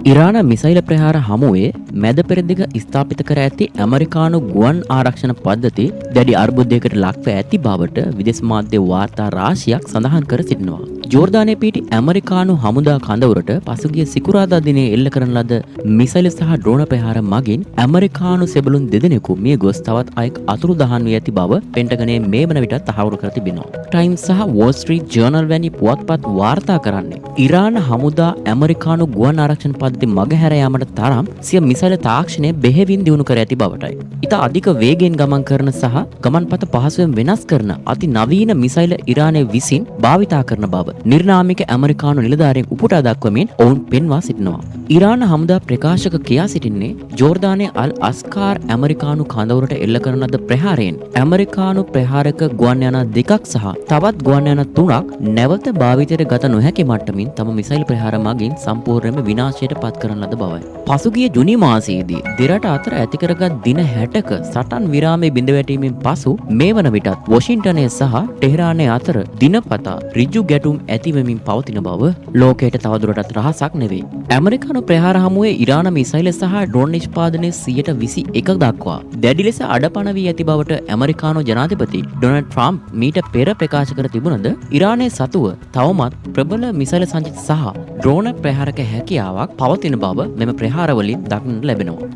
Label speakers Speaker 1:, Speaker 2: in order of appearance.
Speaker 1: ඉරාන මිසයිල ප්‍රහාර හමුවේ මැද පෙරදිග ස්ථාපිත කර ඇති ඇමරිකානු ගුවන් ආරක්ෂණ පද්ධති දැඩි අර්බුදයකට ලක්ව ඇති බවට විදේශ මාධ්‍ය වාර්තා රාශියක් සඳහන් කර සිටිනවා. ජෝර්දානයේ පිහිටි ඇමරිකානු හමුදා කඳවුරට පසුගිය සිකුරාදා දිනේ එල්ල කරන ලද මිසයිල් සහ ඩ්‍රෝන ප්‍රහාර මගින් ඇමරිකානු සෙබළුන් දෙදෙනෙකු මිය ගොස් තවත් අයෙක් අතුරුදහන් වී ඇති බව පෙන්ටගනයේ මේ වන විට තහවුරු කර තිබෙනවා. ටයිම්ස් සහ වෝල් ස්ට්‍රීට් ජර්නල් වැනි පුවත්පත් වාර්තා කරන්නේ ඉරාන හමුදා ඇමරිකානු ගුවන් ආරක්ෂණ පද්ධති මගහැර යාමට තරම් සිය මිසයිල් තාක්ෂණය බෙහෙවින් දියුණු කර ඇති බවටයි. ඉතා අධික වේගයෙන් ගමන් කරන සහ ගමන්පත පහසුවෙන් වෙනස් කරන අති නවීන මිසයිල් ඉරානය විසින් භාවිතා කරන බව නිර්නාමික ඇමරිකානු නිලධාරීන් උපුටා දක්වමින් ඔවුන් පෙන්වා සිටිනවා. ඉරාන හමුදා ප්‍රකාශක කියා සිටින්නේ ජෝර්දානයේ අල් අස්කාර් ඇමරිකානු කඳවුරට එල්ල කරන ලද ප්‍රහාරයෙන් ඇමරිකානු ප්‍රහාරක ගුවන් යාන දෙකක් සහ තවත් ගුවන් යාන තුනක් නැවත භාවිතයට ගත නොහැකි මට්ටමින් තම මිසයිල් ප්‍රහාර මගින් සම්පූර්ණයෙන්ම විනාශයට පත් කරන ලද බවයි. පසුගිය ජුනි මාසයේදී දෙරට අතර ඇති කරගත් දින 60ක සටන් විරාමයේ බිඳ වැටීමෙන් පසු මේ වන විටත් වොෂින්ටනය සහ ටෙහෙරානය අතර දිනපතා ඍජු ගැටුම් ඇතිවෙමින් පවතින බව ලෝකයට තවදුරටත් රහසක් නෙවෙයි. ඇමරිකානු ප්‍රහාර හමුවේ ඉරාන මිසයිල් සහ ඩ්‍රෝන් නිෂ්පාදනයේ 121 දක්වා දැඩි ලෙස අඩපණ වී ඇති බවට ඇමරිකානු ජනාධිපති ඩොනල්ඩ් ට්‍රම්ප් මීට පෙර ප්‍රකාශ කර තිබුණද ඉරානයේ සතුව තවමත් ප්‍රබල මිසයිල් සංචිත සහ ඩ්‍රෝන ප්‍රහාරක හැකියාවක් පවතින බව මෙම ප්‍රහාරවලින් දක්නට ලැබෙනවා.